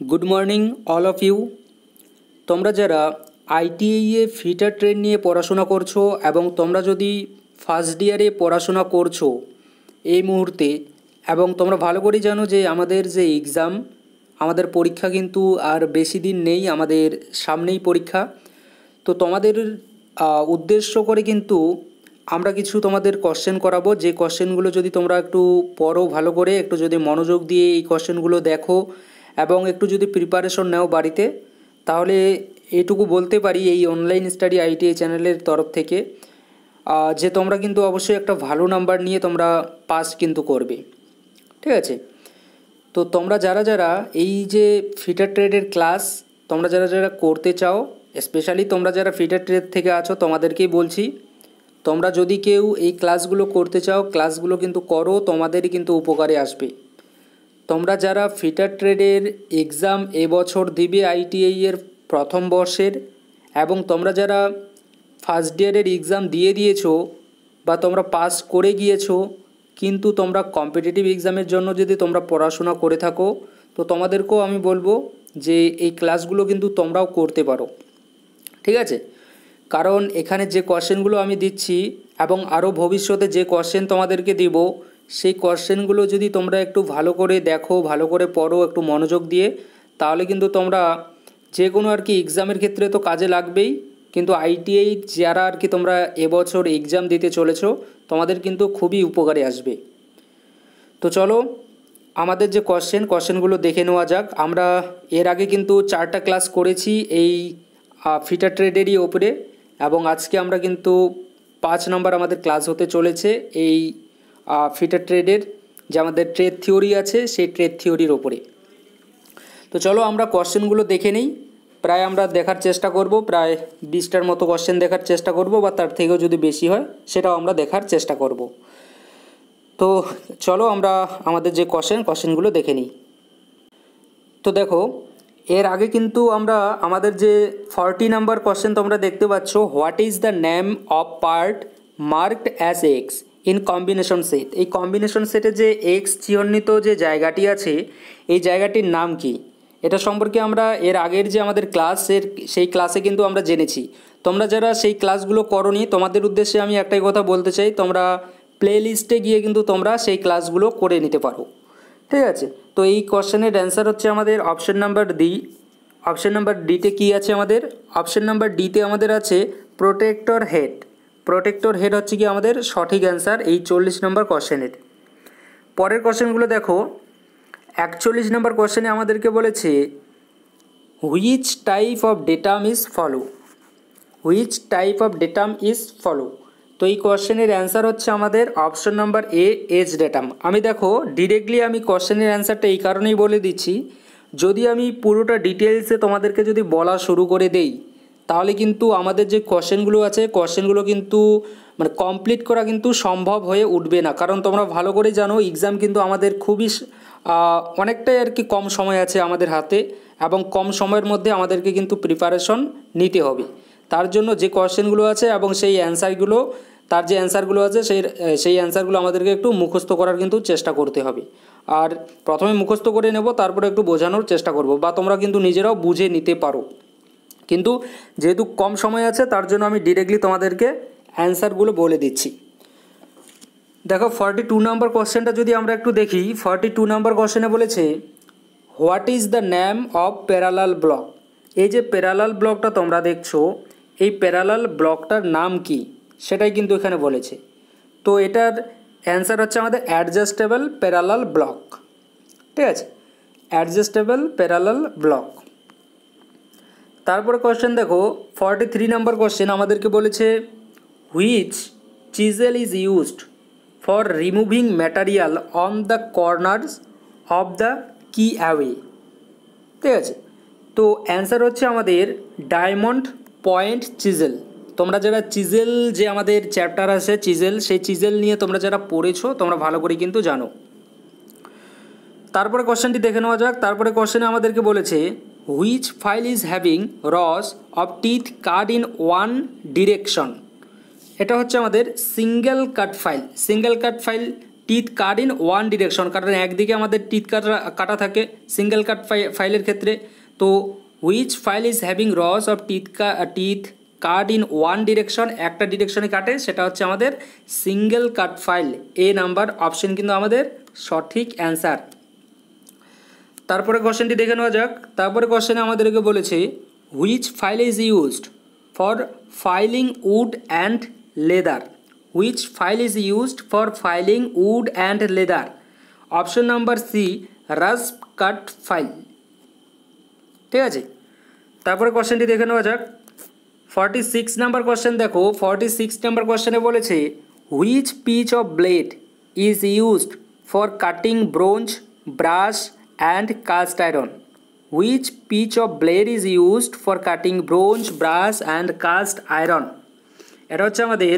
Good morning all of you. তোমরা যারা ITI এ fitter trade নিয়ে পড়াশোনা করছো এবং তোমরা যদি ফার্স্ট ইয়ারে পড়াশোনা করছো এই মুহূর্তে এবং তোমরা ভালো করে জানো যে আমাদের যে এক্সাম আমাদের পরীক্ষা কিন্তু আর বেশি দিন নেই, আমাদের সামনেই পরীক্ষা। তো তোমাদের উদ্দেশ্য করে কিন্তু আমরা কিছু তোমাদের কোশ্চেন করাবো, যে কোশ্চেনগুলো যদি তোমরা একটু পড়ো ভালো করে, একটু যদি মনোযোগ দিয়ে এই কোশ্চেনগুলো দেখো এবং একটু যদি প্রিপারেশন নাও বাড়িতে, তাহলে এইটুকু বলতে পারি এই অনলাইন স্টাডি আইটিআই চ্যানেলের তরফ থেকে যে তোমরা কিন্তু অবশ্যই একটা ভালো নাম্বার নিয়ে তোমরা পাস কিন্তু করবে, ঠিক আছে। তো তোমরা যারা যারা এই যে ফিটার ট্রেডের ক্লাস তোমরা যারা যারা করতে চাও, স্পেশালি তোমরা যারা ফিটার ট্রেড থেকে আছো তোমাদেরকেই বলছি, তোমরা যদি কেউ এই ক্লাসগুলো করতে চাও ক্লাসগুলো কিন্তু করো, তোমাদেরই কিন্তু উপকারে আসবে। তোমরা যারা ফিটার ট্রেডের এক্সাম এবছর দিবে আইটিআই এর প্রথম বর্ষের, এবং তোমরা যারা ফার্স্ট ইয়ারের এক্সাম দিয়ে দিয়েছো বা তোমরা পাস করে গিয়েছো, কিন্তু তোমরা কম্পিটিটিভ এক্সামের জন্য যদি তোমরা পড়াশোনা করে থাকো, তো তোমাদেরকেও আমি বলবো যে এই ক্লাসগুলো কিন্তু তোমরাও করতে পারো, ঠিক আছে। কারণ এখানে যে কোশ্চেনগুলো আমি দিচ্ছি এবং আরও ভবিষ্যতে যে কোশ্চেন তোমাদেরকে দিব, সেই কোশ্চেনগুলো যদি তোমরা একটু ভালো করে দেখো, ভালো করে পড়ো, একটু মনোযোগ দিয়ে, তাহলে কিন্তু তোমরা যে কোনো আর কি এক্সামের ক্ষেত্রে তো কাজে লাগবেই, কিন্তু আইটিআই যারা আর কি তোমরা এবছর এক্সাম দিতে চলেছো তোমাদের কিন্তু খুবই উপকারে আসবে। তো চলো আমাদের যে কোশ্চেনগুলো দেখে নেওয়া যাক। আমরা এর আগে কিন্তু 4টা ক্লাস করেছি এই ফিটার ট্রেডেরই ওপরে, এবং আজকে আমরা কিন্তু 5 নম্বর আমাদের ক্লাস হতে চলেছে এই ফিটার ট্রেডের যে আমাদের ট্রেড থিওরি আছে সেই ট্রেড থিওরির ওপরে। তো চলো আমরা কোশ্চেনগুলো দেখে নিই। প্রায় আমরা দেখার চেষ্টা করব, প্রায় 20টার মতো কোশ্চেন দেখার চেষ্টা করব, বা তার থেকেও যদি বেশি হয় সেটাও আমরা দেখার চেষ্টা করব। তো চলো আমরা আমাদের যে কোশ্চেনগুলো দেখে নিই। তো দেখো এর আগে কিন্তু আমরা আমাদের যে 40 নাম্বার কোশ্চেন তোমরা দেখতে পাচ্ছ, what is the name of part marked as x in combination set. এই কম্বিনেশন সেটে যে এক্স চিহ্নিত যে জায়গাটি আছে এই জায়গাটির নাম কি, এটা সম্পর্কে আমরা এর আগের যে আমাদের সেই ক্লাসে কিন্তু আমরা জেনেছি। তোমরা যারা সেই ক্লাসগুলো করোনি তোমাদের উদ্দেশ্যে আমি একটাই কথা বলতে চাই, তোমরা প্লে লিস্টে গিয়ে কিন্তু তোমরা সেই ক্লাসগুলো করে নিতে পারো, ঠিক আছে। তো এই কোশ্চেনের অ্যান্সার হচ্ছে আমাদের option number D. Option number ডিতে কী আছে আমাদের? অপশন নাম্বার ডিতে আমাদের আছে প্রোটেক্টর হেড। প্রোটেক্টর হেড হচ্ছে কি আমাদের সঠিক অ্যান্সার এই 40 নম্বর কোশ্চেনের। পরের কোশ্চেনগুলো দেখো, 41 নম্বর কোশ্চেনে আমাদেরকে বলেছে which type of datum is follow. Which type of datum is follow. তো এই কোশ্চেনের অ্যান্সার হচ্ছে আমাদের option number A, edge datum. আমি দেখো ডিরেক্টলি আমি কোশ্চেনের অ্যান্সারটা এই কারণেই বলে দিচ্ছি, যদি আমি পুরোটা ডিটেলসে তোমাদেরকে যদি বলা শুরু করে দেই তাহলে কিন্তু আমাদের যে কোশ্চেনগুলো আছে কোশ্চেনগুলো কিন্তু মানে কমপ্লিট করা কিন্তু সম্ভব হয়ে উঠবে না। কারণ তোমরা ভালো করে জানো এক্সাম কিন্তু আমাদের খুবই অনেকটাই আর কি কম সময় আছে আমাদের হাতে, এবং কম সময়ের মধ্যে আমাদেরকে কিন্তু প্রিপারেশন নিতে হবে। তার জন্য যে কোশ্চেনগুলো আছে এবং সেই অ্যান্সারগুলো তার যে অ্যান্সারগুলো আছে সেই অ্যান্সারগুলো আমাদেরকে একটু মুখস্থ করার কিন্তু চেষ্টা করতে হবে। আর প্রথমে মুখস্থ করে নেব, তারপরে একটু বোঝানোর চেষ্টা করব, বা তোমরা কিন্তু নিজেরাও বুঝে নিতে পারো। কিন্তু যেহেতু কম সময় আছে তার জন্য আমি ডিরেক্টলি তোমাদেরকে অ্যান্সারগুলো বলে দিচ্ছি। দেখো 42 নম্বর কোশ্চেনটা যদি আমরা একটু দেখি, 42 নম্বর কোশ্চেনে বলেছে what is the name of parallel block. এই যে প্যারালাল ব্লকটা তোমরা দেখছো এই প্যারালাল ব্লকটার নাম কি সেটাই কিন্তু এখানে বলেছে। তো এটার অ্যান্সার হচ্ছে আমাদের অ্যাডজাস্টেবল প্যারালাল ব্লক, ঠিক আছে, অ্যাডজাস্টেবল প্যারালাল ব্লক। তারপরে কোশ্চেন দেখো 43 নম্বর কোশ্চেন আমাদেরকে বলেছে which chisel is used for removing material on the corners of the কি অ্যাওয়ে, ঠিক আছে। তো অ্যান্সার হচ্ছে আমাদের ডায়মন্ড পয়েন্ট চিজেল। তোমরা যারা চিজেল যে আমাদের চ্যাপ্টার আছে চিজেল, সেই চিজেল নিয়ে তোমরা যারা পড়েছো তোমরা ভালো করে কিন্তু জানো। তারপরে কোশ্চেনটি দেখে নেওয়া যাক। তারপরে কোশ্চেনে আমাদেরকে বলেছে হুইচ ফাইল ইজ হ্যাভিং রস of teeth cut in one direction. এটা হচ্ছে আমাদের single cut file. Single cut file teeth cut in one direction, কারণ একদিকে আমাদের টিথ কাটা থাকে সিঙ্গেল কাট ফাইলের ক্ষেত্রে। তো হুইচ ফাইল ইজ হ্যাভিং রস of teeth cut in one direction, একটা ডিরেকশনে কাটে, সেটা হচ্ছে আমাদের সিঙ্গেল কাট ফাইল। এ নাম্বার অপশন কিন্তু আমাদের সঠিক অ্যান্সার। তারপরে কোশ্চেনটি দেখে নেওয়া যাক। তারপরে কোশ্চেনে আমাদেরকে বলেছে which file is used for filing wood and leather, which file is used for filing wood and leather. Option number C rasp cut file. ঠিক আছে, তারপরে কোশ্চেনটি দেখে নেওয়া যাক। 46 নাম্বার কোশ্চেন দেখো, 46 নাম্বার কোশ্চেনে বলেছে which pitch of blade is used for cutting bronze, brass and cast iron, which pitch of blade is used for cutting bronze, brass and cast iron. এটা হচ্ছে আমাদের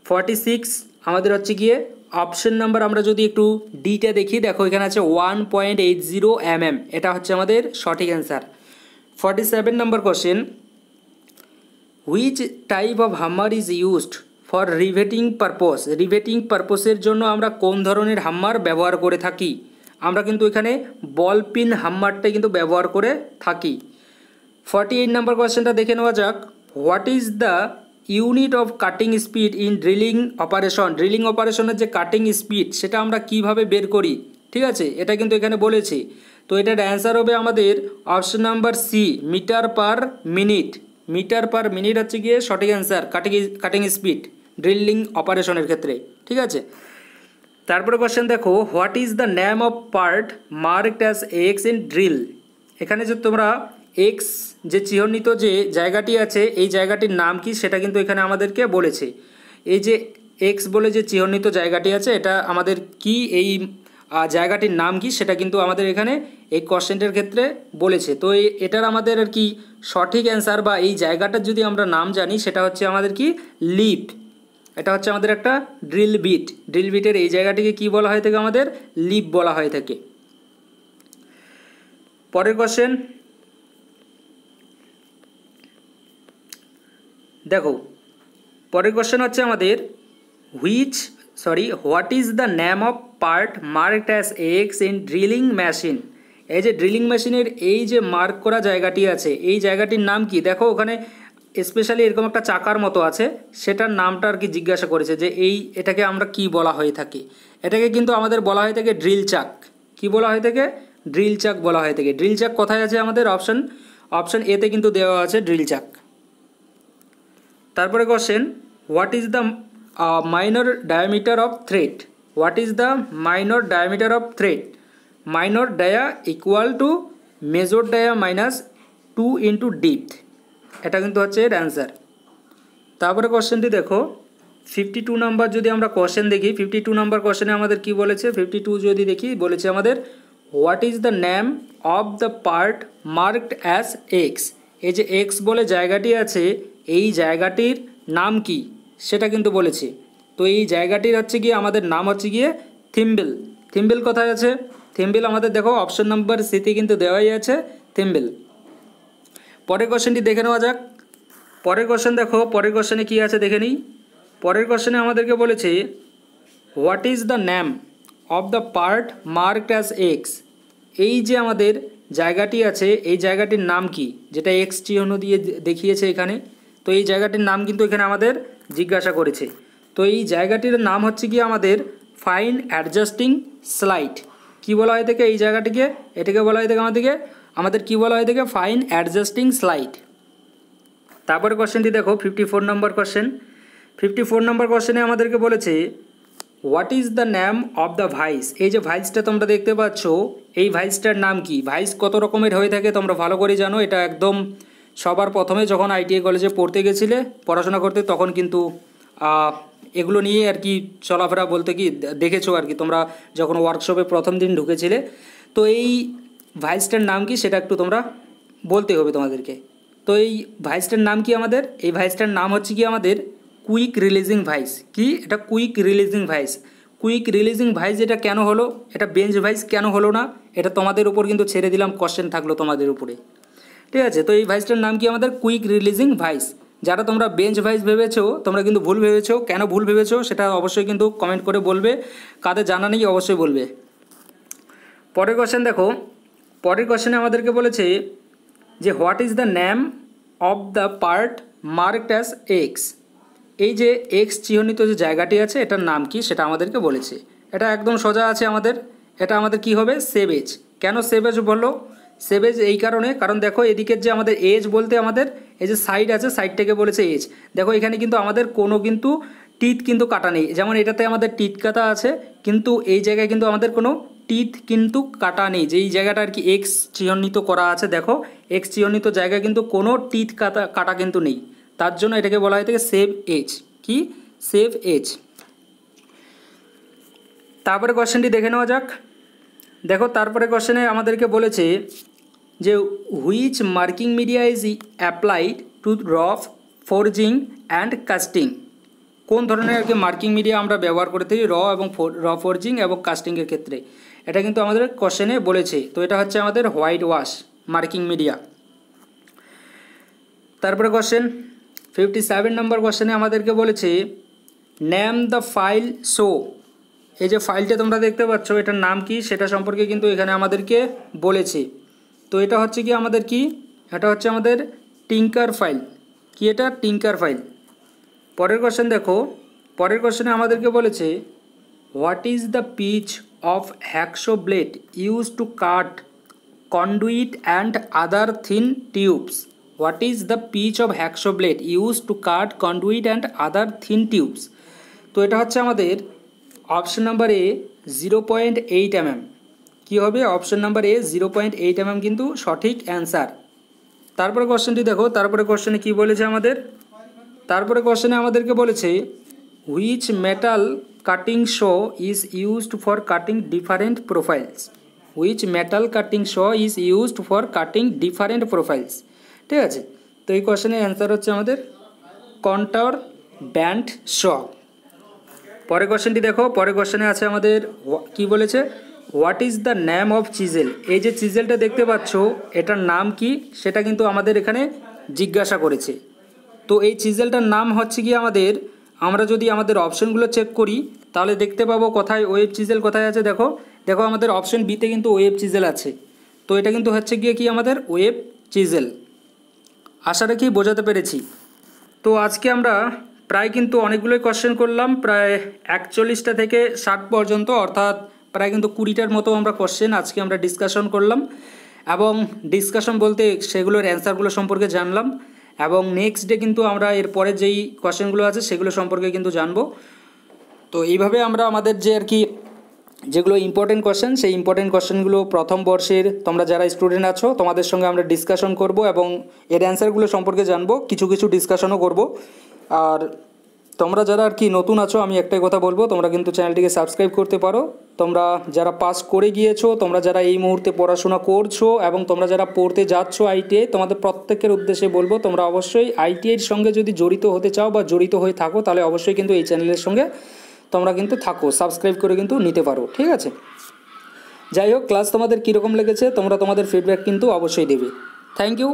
46, আমাদের হচ্ছে গিয়ে অপশন নাম্বার, আমরা যদি একটু ডিটা দেখি, দেখো এখানে আছে 1.80 mm, এটা হচ্ছে আমাদের সঠিক answer. 47 number question which type of hammer is used for riveting purpose, riveting পারপোজের জন্য আমরা কোন ধরনের হাম্মার ব্যবহার করে থাকি? আমরা কিন্তু এখানে বল পিন হাম্মারটাই কিন্তু ব্যবহার করে থাকি। 48 নাম্বার কোয়েশ্চেনটা দেখে নেওয়া যাক। What is the unit of cutting speed in drilling operation, drilling অপারেশনের যে কাটিং স্পিড সেটা আমরা কিভাবে বের করি? ঠিক আছে, এটা কিন্তু এখানে বলেছি। তো এটার অ্যান্সার হবে আমাদের option number C metre per minute, metre per minute হচ্ছে গিয়ে সঠিক অ্যান্সার কাটিং স্পিড ড্রিলিং অপারেশনের ক্ষেত্রে। ঠিক আছে, তারপরে কোশ্চেন দেখো what is the name of part marked as x in drill. এখানে যে তোমরা এক্স যে চিহ্নিত যে জায়গাটি আছে এই জায়গাটির নাম কি সেটা কিন্তু এখানে আমাদেরকে বলেছে। এই যে এক্স বলে যে চিহ্নিত জায়গাটি আছে এটা আমাদের কি, এই জায়গাটির নাম কি সেটা কিন্তু আমাদের এখানে এই কোশ্চেনটার ক্ষেত্রে বলেছে। তো এটার আমাদের আর কি সঠিক অ্যান্সার বা এই জায়গাটার যদি আমরা নাম জানি সেটা হচ্ছে আমাদের কি লিপ, এটা হচ্ছে আমাদের একটা ড্রিল বিট, ড্রিল বিটের এই জায়গাটিকে কি বলা হয়ে থাকে? আমাদের লিপ বলা হয়ে থাকে। পরের কোশ্চেন দেখো, পরের কোশ্চেন হচ্ছে আমাদের what is the name of part marked as x in drilling machine. এই যে ড্রিলিং মেশিনের এই যে মার্ক করা জায়গাটি আছে এই জায়গাটির নাম কি? দেখো ওখানে স্পেশালি এরকম একটা চাকার মতো আছে, সেটার নামটা আর কি জিজ্ঞাসা করেছে যে এটাকে আমরা কি বলা হয়ে থাকি। এটাকে কিন্তু আমাদের বলা হয়ে থাকে ড্রিল চাক। কি বলা হয়ে থাকে? ড্রিল চাক বলা হয়ে থাকে। ড্রিল চাক কোথায় আছে আমাদের? অপশন এতে কিন্তু দেওয়া আছে ড্রিল চাক। তারপরে question what is the minor diameter of thread, what is the minor diameter of thread? Minor dia equal to major dia minus 2 into depth, এটা কিন্তু হচ্ছে এর অ্যান্সার। তারপরে কোশ্চেনটি দেখো 52 নাম্বার যদি আমরা কোশ্চেন দেখি, 52 নাম্বার কোশ্চেনে আমাদের কি বলেছে? 52 যদি দেখি বলেছে আমাদের what is the name of the part marked as x. এই যে এক্স বলে জায়গাটি আছে এই জায়গাটির নাম কি সেটা কিন্তু বলেছে। তো এই জায়গাটির হচ্ছে গিয়ে আমাদের নাম হচ্ছে গিয়ে থিম্বেল। থিম্বেল কোথায় আছে? থিম্বেল আমাদের দেখো অপশন নাম্বার সিতে কিন্তু দেওয়াই আছে থিম্বেল। পরের কোশ্চেনটি দেখে নেওয়া যাক। পরের কোশ্চেন দেখো, পরের কোশ্চেনে কী আছে দেখে নিই। পরের কোশ্চেনে আমাদেরকে বলেছে what is the name of the part marked as x. এই যে আমাদের জায়গাটি আছে এই জায়গাটির নাম কি, যেটা এক্স চিহ্ন দিয়ে দেখিয়েছে এখানে। তো এই জায়গাটির নাম কিন্তু এখানে আমাদের জিজ্ঞাসা করেছে। তো এই জায়গাটির নাম হচ্ছে কি আমাদের ফাইন অ্যাডজাস্টিং স্লাইড। কি বলা হয় থাকে এই জায়গাটিকে? এটাকে বলা হয় থাকে আমাদের কি বলা হয় থাকে? Fine adjusting slide. তারপরে কোশ্চেনটি দেখো 54 নম্বর কোশ্চেন। 54 নম্বর কোশ্চেনে আমাদেরকে বলেছে what is the name of the vice. এই যে ভাইসটা তোমরা দেখতে পাচ্ছ এই ভাইসটার নাম কি? ভাইস কত রকমের হয়ে থাকে তোমরা ভালো করে জানো। এটা একদম সবার প্রথমে যখন আইটিআই কলেজে পড়তে গেছিলে পড়াশোনা করতে তখন কিন্তু এগুলো নিয়ে আর কি চলাফেরা বলতে কি দেখেছো আর কি তোমরা যখন ওয়ার্কশপে প্রথম দিন ঢুকেছিলে। তো এই ভাইসটার নাম কি সেটা একটু তোমরা বলতে হবে তোমাদেরকে। তো এই ভাইসটার নাম কি আমাদের? এই ভাইসটার নাম হচ্ছে কি আমাদের কুইক রিলিজিং ভাইস। কি এটা? Quick releasing vice. Quick releasing vice এটা কেন হলো? এটা বেঞ্চ ভাইস কেন হলো না? এটা তোমাদের উপর কিন্তু ছেড়ে দিলাম, কোশ্চেন থাকলো তোমাদের উপরে। ঠিক আছে, তো এই ভাইসটার নাম কি আমাদের? Quick releasing vice. যারা তোমরা বেঞ্চ ভাইজ ভেবেছো তোমরা কিন্তু ভুল ভেবেছো। কেন ভুল ভেবেছো সেটা অবশ্যই কিন্তু কমেন্ট করে বলবে, কাদের জানা নেই অবশ্যই বলবে। পরের কোশ্চেন দেখো, পরের কোশ্চেনে আমাদেরকে বলেছে যে what is the name of the part marked as x. এই যে এক্স চিহ্নিত যে জায়গাটি আছে এটার নাম কি সেটা আমাদেরকে বলেছে। এটা একদম সোজা আছে আমাদের, এটা আমাদের কি হবে সেভেজ। কেন সেভেজ বললো? সেভেজ এই কারণে, কারণ দেখো এদিকের যে আমাদের এজ বলতে আমাদের এই যে সাইড আছে সাইডটাকে বলেছে এজ। দেখো এখানে কিন্তু আমাদের কোনো কিন্তু টিথ কিন্তু কাটা নেই, যেমন এটাতে আমাদের টিথ কাটা আছে কিন্তু এই জায়গায় কিন্তু আমাদের কোনো টিথ কিন্তু কাটা নেই। যেই জায়গাটা আর কি এক্স চিহ্নিত করা আছে, দেখো এক্স চিহ্নিত জায়গায় কিন্তু কোনো টিথ কাটা কিন্তু নেই, তার জন্য এটাকে বলা হয় থেকে সেভ এজ। কি? Save age. তারপরে কোশ্চেনটি দেখে নেওয়া যাক। দেখো তারপরে কোশ্চেনে আমাদেরকে বলেছে যে which marking media is applied to rough forging and casting. কোন ধরনের আর কি মার্কিং মিডিয়া আমরা ব্যবহার করে থাকি এবং র ফোরজিং এবং কাস্টিংয়ের ক্ষেত্রে, এটা কিন্তু আমাদের কোশ্চেনে বলেছে। তো এটা হচ্ছে আমাদের হোয়াইট ওয়াশ মার্কিং মিডিয়া। তারপরে কোশ্চেন 57 নম্বর কোশ্চেনে আমাদেরকে বলেছে নেম দ্য ফাইল শো। এই যে ফাইলটা তোমরা দেখতে পাচ্ছ এটার নাম কি সেটা সম্পর্কে কিন্তু এখানে আমাদেরকে বলেছে। তো এটা হচ্ছে কি আমাদের কি, এটা হচ্ছে আমাদের টিঙ্কার ফাইল। কি এটা? টিঙ্কার ফাইল। পরের কোশ্চেন দেখো, পরের কোশ্চেনে আমাদেরকে বলেছে what is the pitch of hacksaw blade use to cut conduit and other thin tubes. What is the pitch of hacksaw blade use to cut conduit and other thin tubes. তো এটা হচ্ছে আমাদের option number A 0.8 mm। কী হবে? Option number A 0.8 mm কিন্তু সঠিক answer. তারপরে কোশ্চেনটি দেখো, তারপরে কোশ্চেনে কী বলেছে আমাদের, তারপরে কোশ্চেনে আমাদেরকে বলেছে which metal cutting show is used for cutting different profiles. Which metal cutting show is used for cutting different profiles. ঠিক আছে, তো এই কোশ্চেনের অ্যান্সার হচ্ছে আমাদের কন্টার ব্যান্ড শো। পরের কোশ্চেনটি দেখো, পরের কোশ্চেনে আছে আমাদের কি বলেছে what is the name of chisel. এই যে চিজেলটা দেখতে পাচ্ছ এটার নাম কি সেটা কিন্তু আমাদের এখানে জিজ্ঞাসা করেছে। তো এই চিজেলটার নাম হচ্ছে কি আমাদের, আমরা যদি আমাদের অপশনগুলো চেক করি তাহলে দেখতে পাবো কোথায় ওয়েব চিজেল কোথায় আছে। দেখো দেখো আমাদের অপশন বিতে কিন্তু ওয়েব চিজেল আছে। তো এটা কিন্তু হচ্ছে গিয়ে কি আমাদের ওয়েব চিজেল। আশা রাখি বোঝাতে পেরেছি। তো আজকে আমরা প্রায় কিন্তু অনেকগুলোই কোশ্চেন করলাম, প্রায় 41টা থেকে 60 পর্যন্ত, অর্থাৎ প্রায় কিন্তু 20টার মতো আমরা কোশ্চেন আজকে আমরা ডিসকাশন করলাম এবং ডিসকাশন বলতে সেগুলোর অ্যান্সারগুলো সম্পর্কে জানলাম এবং নেক্সট ডে কিন্তু আমরা এরপরে যেই কোশ্চেনগুলো আছে সেগুলো সম্পর্কে কিন্তু জানবো। তো এইভাবে আমরা আমাদের যে আর কি যেগুলো ইম্পর্টেন্ট কোশ্চেন সেই ইম্পর্টেন্ট কোশ্চেনগুলো প্রথম বর্ষের তোমরা যারা স্টুডেন্ট আছো তোমাদের সঙ্গে আমরা ডিসকাশন করব এবং এর অ্যান্সারগুলো সম্পর্কে জানবো, কিছু কিছু ডিসকাশনও করব। আর তোমরা যারা আর কি নতুন আছো আমি একটাই কথা বলবো, তোমরা কিন্তু চ্যানেলটিকে সাবস্ক্রাইব করতে পারো। তোমরা যারা পাস করে গিয়েছো, তোমরা যারা এই মুহূর্তে পড়াশোনা করছো এবং তোমরা যারা পড়তে যাচ্ছ আইটিআই, তোমাদের প্রত্যেকের উদ্দেশ্যে বলবো তোমরা অবশ্যই আইটিআইয়ের সঙ্গে যদি জড়িত হতে চাও বা জড়িত হয়ে থাকো তাহলে অবশ্যই কিন্তু এই চ্যানেলের সঙ্গে তোমরা কিন্তু থাকো, সাবস্ক্রাইব করে কিন্তু নিতে পারো। ঠিক আছে, যাই হোক ক্লাস তোমাদের কীরকম লেগেছে তোমরা তোমাদের ফিডব্যাক কিন্তু অবশ্যই দেবে। Thank you.